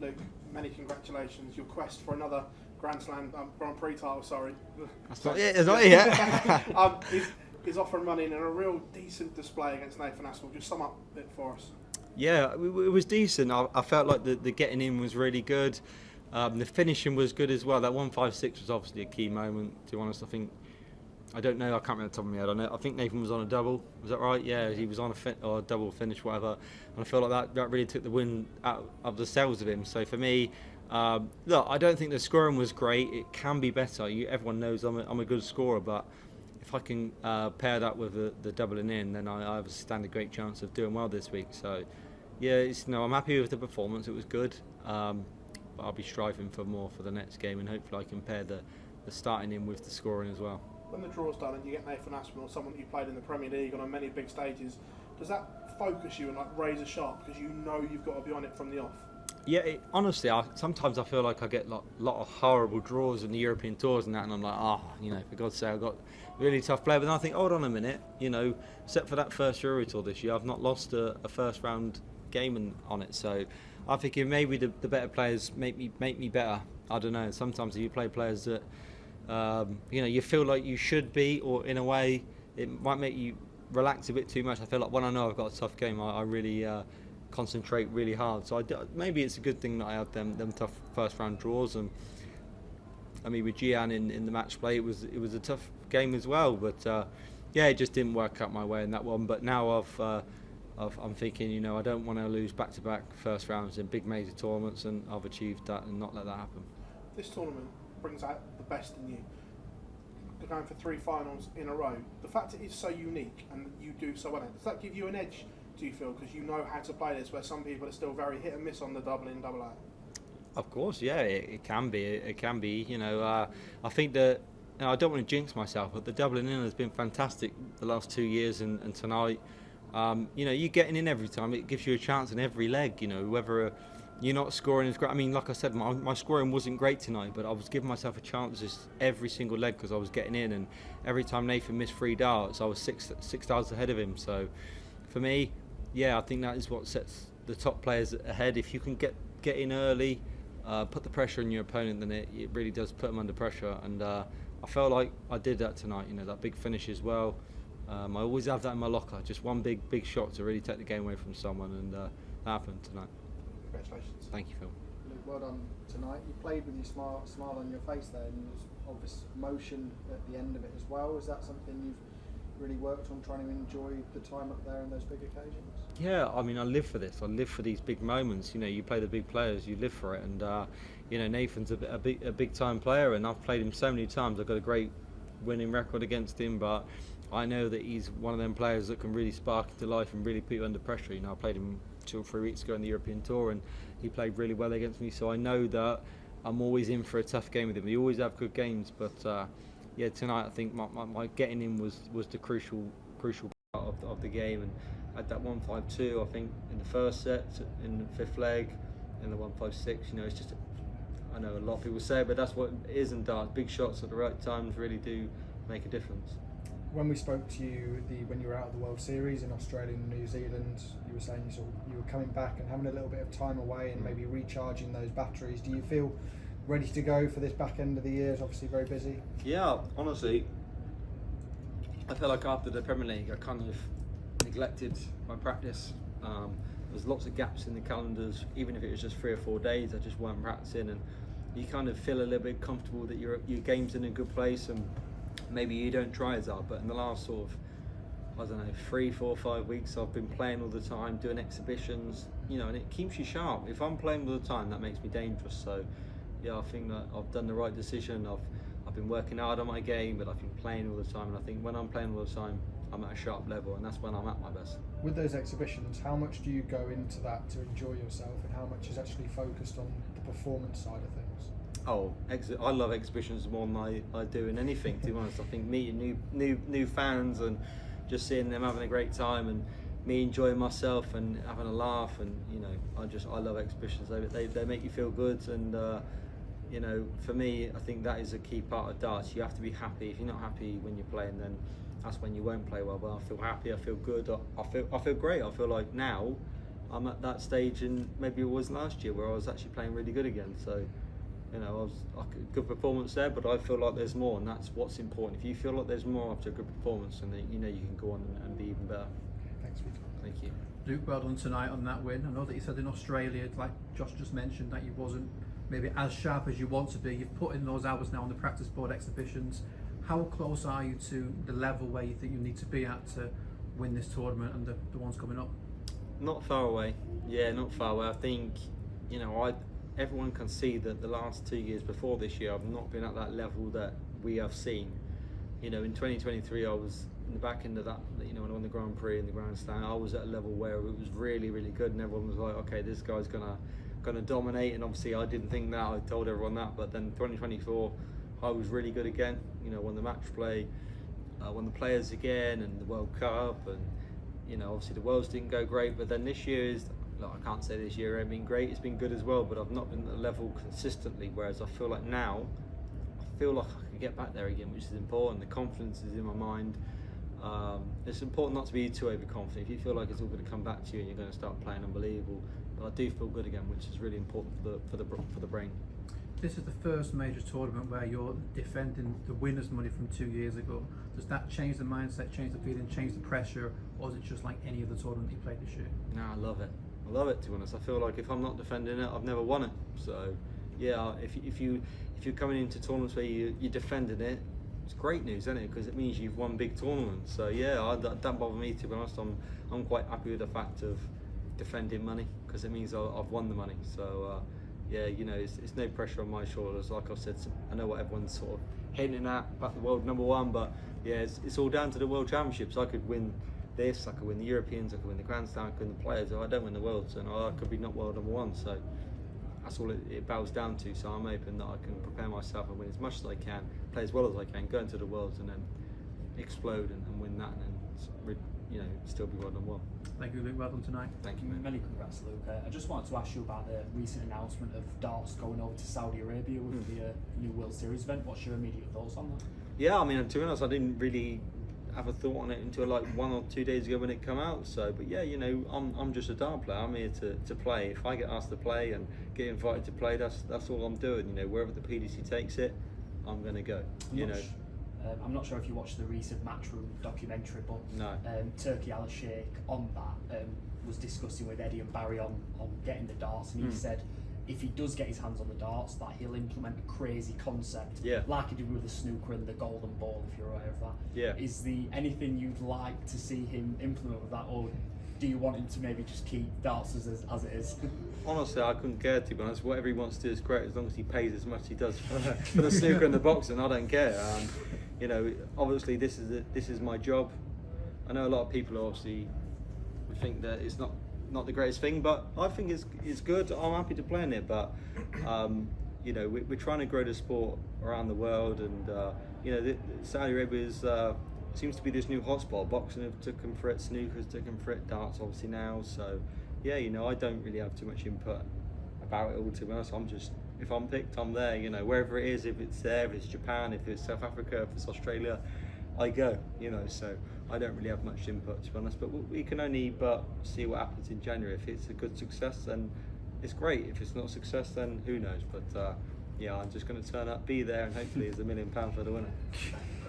Luke, many congratulations. Your quest for another Grand Slam Grand Prix title, sorry. That's not it, it's not it yet. He's offering money in a real decent display against Nathan Aspinall. Just sum up it for us. Yeah, it was decent. I felt like the getting in was really good. The finishing was good as well. That 156 was obviously a key moment, to be honest. I don't know, I can't remember the top of my head. I think Nathan was on a double, was that right? Yeah, he was on a double finish, whatever. And I feel like that really took the wind out of the sails of him. So for me, look, I don't think the scoring was great. It can be better. Everyone knows I'm a good scorer, but if I can pair that with the doubling in, then I have a stand a great chance of doing well this week. So yeah, I'm happy with the performance. It was good. But I'll be striving for more for the next game, and hopefully I can pair the starting in with the scoring as well. When the draw's done and you get Nathan Aspinall, someone you played in the Premier League and on many big stages, does that focus you and like razor sharp because you know you've got to be on it from the off? Yeah, honestly, sometimes I feel like I get a lot of horrible draws in the European tours and that, and I'm like, for God's sake, I've got a really tough player. But then I think, hold on a minute, except for that first Euro Tour this year, I've not lost a first round game on it. So I think maybe the better players make me better. I don't know. Sometimes if you play players that you feel like you should be, or in a way it might make you relax a bit too much. I feel like when I know I've got a tough game, I really concentrate really hard. So maybe it's a good thing that I had them tough first round draws. And I mean, with Gian in the match play, it was a tough game as well. But it just didn't work out my way in that one. But now I'm thinking, I don't want to lose back-to-back first rounds in big major tournaments, and I've achieved that and not let that happen. This tournament brings out the best in you. You're going for 3 finals in a row. The fact it is so unique and you do so well, does that give you an edge, do you feel, because you know how to play this, where some people are still very hit and miss on the double in, double out? Of course, yeah, it can be. It can be. I think that I don't want to jinx myself, but the doubling in has been fantastic the last 2 years, and tonight, you getting in every time. It gives you a chance in every leg. Whether you're not scoring as great. I mean, like I said, my scoring wasn't great tonight, but I was giving myself a chance just every single leg because I was getting in, and every time Nathan missed 3 darts, I was six darts ahead of him. So for me, I think that is what sets the top players ahead. If you can get in early, put the pressure on your opponent, then it really does put them under pressure. And I felt like I did that tonight. That big finish as well. I always have that in my locker. Just one big shot to really take the game away from someone, and that happened tonight. Congratulations. Thank you, Phil. Well done tonight. You played with your smile on your face there, and there was obvious emotion at the end of it as well. Is that something you've really worked on, trying to enjoy the time up there and those big occasions? Yeah, I mean, I live for this. I live for these big moments. You play the big players, you live for it. And Nathan's a big time player, and I've played him so many times. I've got a great winning record against him, but I know that he's one of them players that can really spark into life and really put you under pressure. I played him 2 or 3 weeks ago in the European Tour, and he played really well against me. So I know that I'm always in for a tough game with him. We always have good games, but tonight I think my getting in was the crucial part of the game. And at that 152, I think in the first set, in the 5th leg, in the 156, it's just. I know a lot of people say it, but that's what it is in darts. Big shots at the right times really do make a difference. When we spoke to you when you were out of the World Series in Australia and New Zealand, you were saying you were coming back and having a little bit of time away and maybe recharging those batteries. Do you feel ready to go for this back end of the year? It's obviously very busy. Yeah, honestly, I feel like after the Premier League, I kind of neglected my practice. There's lots of gaps in the calendars, even if it was just 3 or 4 days. I just weren't practicing, and you kind of feel a little bit comfortable that your game's in a good place, and maybe you don't try as hard. But in the last sort of, 3, 4, 5 weeks, I've been playing all the time, doing exhibitions, and it keeps you sharp. If I'm playing all the time, that makes me dangerous. So I think that I've done the right decision. I've been working hard on my game, but I've been playing all the time, and I think when I'm playing all the time, I'm at a sharp level, and that's when I'm at my best. With those exhibitions, how much do you go into that to enjoy yourself, and how much is actually focused on the performance side of things? I love exhibitions more than I do in anything, to be honest. I think meeting new fans and just seeing them having a great time, and me enjoying myself and having a laugh, and I love exhibitions. They make you feel good, and for me, I think that is a key part of darts. You have to be happy. If you're not happy when you're playing, then that's when you won't play well. But I feel happy, I feel good, I feel great. I feel like now I'm at that stage, and maybe it was last year where I was actually playing really good again. So, you know, I was like a good performance there, but I feel like there's more, and that's what's important. If you feel like there's more after a good performance, then you know you can go on and be even better. Thanks for your time. Thank you. Luke, well done tonight on that win. I know that you said in Australia, like Josh just mentioned, that you wasn't maybe as sharp as you want to be. You've put in those hours now on the practice board exhibitions. How close are you to the level where you think you need to be at to win this tournament and the ones coming up? Not far away. Yeah, not far away. I think, you know, everyone can see that the last 2 years before this year, I've not been at that level that we have seen. You know, in 2023, I was in the back end of that, you know, when I won the Grand Prix and the Grand Slam, I was at a level where it was really, really good, and everyone was like, okay, this guy's gonna dominate, and obviously I didn't think that, I told everyone that, but then 2024, I was really good again, you know, won the match play, won the Players again, and the World Cup, and, you know, obviously the Worlds didn't go great, but then this year is, like, I can't say this year ain't been great, it's been good as well, but I've not been at the level consistently, whereas I feel like now, I feel like I can get back there again, which is important. The confidence is in my mind. It's important not to be too overconfident. If you feel like it's all going to come back to you and you're going to start playing unbelievable, but I do feel good again, which is really important for the brain. This is the first major tournament where you're defending the winners' money from 2 years ago. Does that change the mindset, change the feeling, change the pressure, or is it just like any other tournament you played this year? No, I love it. I love it, to be honest. I feel like if I'm not defending it, I've never won it. So, yeah, if you're coming into tournaments where you're defending it, it's great news, isn't it? Because it means you've won big tournaments. So yeah, that don't bother me, to be honest. I'm quite happy with the fact of defending money, because it means I've won the money. So yeah, you know, it's no pressure on my shoulders. Like I said, I know what everyone's sort of hinting at about the world #1, but yeah, it's all down to the World Championships. I could win this, I could win the Europeans, I could win the Grand Slam, I could win the Players. If I don't win the Worlds, then I could be not world #1. So that's all it boils down to. So I'm hoping that I can prepare myself and win as much as I can, play as well as I can, go into the Worlds and then explode and win that, and then, you know, still be world #1. Thank you, Luke. Well done tonight. Thank you, mate. Many congrats, Luke. I just wanted to ask you about the recent announcement of darts going over to Saudi Arabia with the new World Series event. What's your immediate thoughts on that? Yeah, I mean, to be honest, I didn't really have a thought on it until like 1 or 2 days ago when it came out. So, but yeah, you know, I'm just a dart player. I'm here to play. If I get asked to play and get invited to play, that's all I'm doing. You know, wherever the PDC takes it, I'm going to go. I'm not sure if you watched the recent Matchroom documentary, but No. Turkey Al-Sheikh on that was discussing with Eddie and Barry on getting the darts, and he said if he does get his hands on the darts, that he'll implement a crazy concept, like he did with the snooker and the golden ball, if you're aware of that. Yeah. Is the anything you'd like to see him implement with that, or do you want him to maybe just keep darts as it is? Honestly, I couldn't care, to be honest. Whatever he wants to do is great, as long as he pays as much as he does for the snooker and the boxing. I don't care. You know, obviously this is my job. I know a lot of people obviously think that it's not the greatest thing, but I think it's good. I'm happy to play in it, but you know, we're trying to grow the sport around the world, and you know, Saudi Arabia seems to be this new hotspot. Boxing have took them for it, snooker's took them for it, darts obviously now. So yeah, you know, I don't really have too much input about it all, to be honest. I'm just, if I'm picked, I'm there, you know, wherever it is, if it's there, if it's Japan, if it's South Africa, if it's Australia, I go, you know, so I don't really have much input, to be honest, but we can only but see what happens in January. If it's a good success, then it's great. If it's not a success, then who knows, but yeah, I'm just going to turn up, be there, and hopefully there's £1 million for the winner.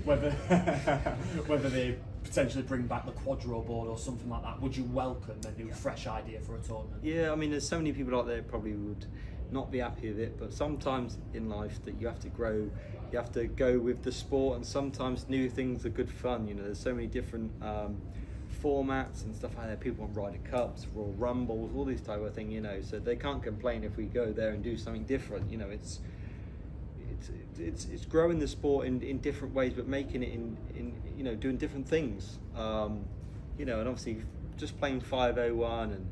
Whether they potentially bring back the quadro board or something like that, would you welcome a new fresh idea for a tournament? Yeah, I mean, there's so many people out there probably would not be happy with it, but sometimes in life that you have to grow, you have to go with the sport, and sometimes new things are good fun. You know, there's so many different formats and stuff like that. People want Ryder Cups, Royal Rumbles, all this type of thing, you know, so they can't complain if we go there and do something different. You know, it's growing the sport in different ways, but making it in you know, doing different things. You know, and obviously just playing 501 and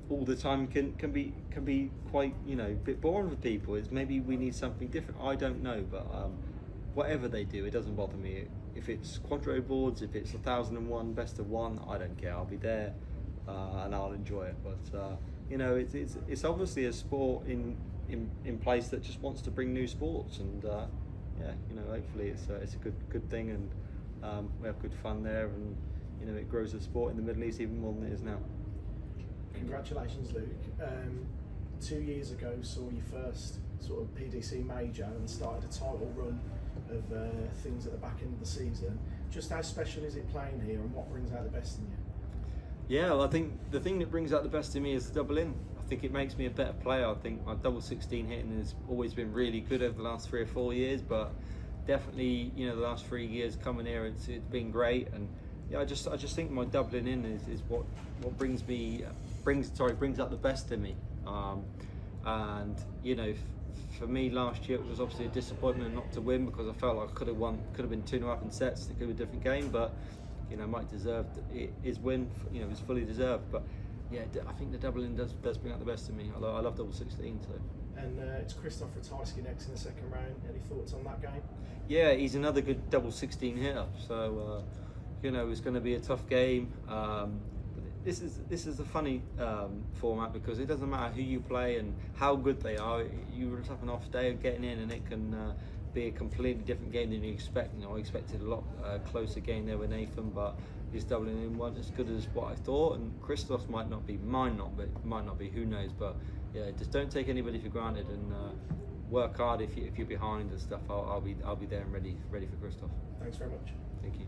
all the time can be quite, you know, a bit boring for people. It's maybe we need something different. I don't know, but whatever they do, it doesn't bother me. If it's quadro boards, if it's 1001 best of one, I don't care. I'll be there and I'll enjoy it. But you know, it's obviously a sport in place that just wants to bring new sports, and yeah, you know, hopefully it's a good thing, and we have good fun there, and you know, it grows the sport in the Middle East even more than it is now. Congratulations, Luke. 2 years ago, saw your first sort of PDC major and started a title run of things at the back end of the season. Just how special is it playing here, and what brings out the best in you? Yeah, well, I think the thing that brings out the best in me is the double in. I think it makes me a better player. I think my double 16 hitting has always been really good over the last 3 or 4 years, but definitely, you know, the last 3 years coming here, it's been great. And yeah, I just think my doubling in is what brings out the best in me. And you know, for me last year it was obviously a disappointment not to win, because I felt like I could have been 2-0 up in sets. It could be a different game, but you know, Mike deserved his win. You know, it was fully deserved. But yeah, I think the doubling does bring out the best in me. I love double 16 too. And it's Krzysztof Ratajski next in the second round. Any thoughts on that game? Yeah, he's another good double 16 hitter. So you know, it's going to be a tough game. This is a funny format, because it doesn't matter who you play and how good they are. You just have an off day of getting in, and it can be a completely different game than you expect. You know, I expected a lot closer game there with Nathan, but his doubling in wasn't as good as what I thought. And Krzysztof might not be. Who knows? But yeah, just don't take anybody for granted, and work hard if you're behind and stuff. I'll be there and ready for Krzysztof. Thanks very much. Thank you.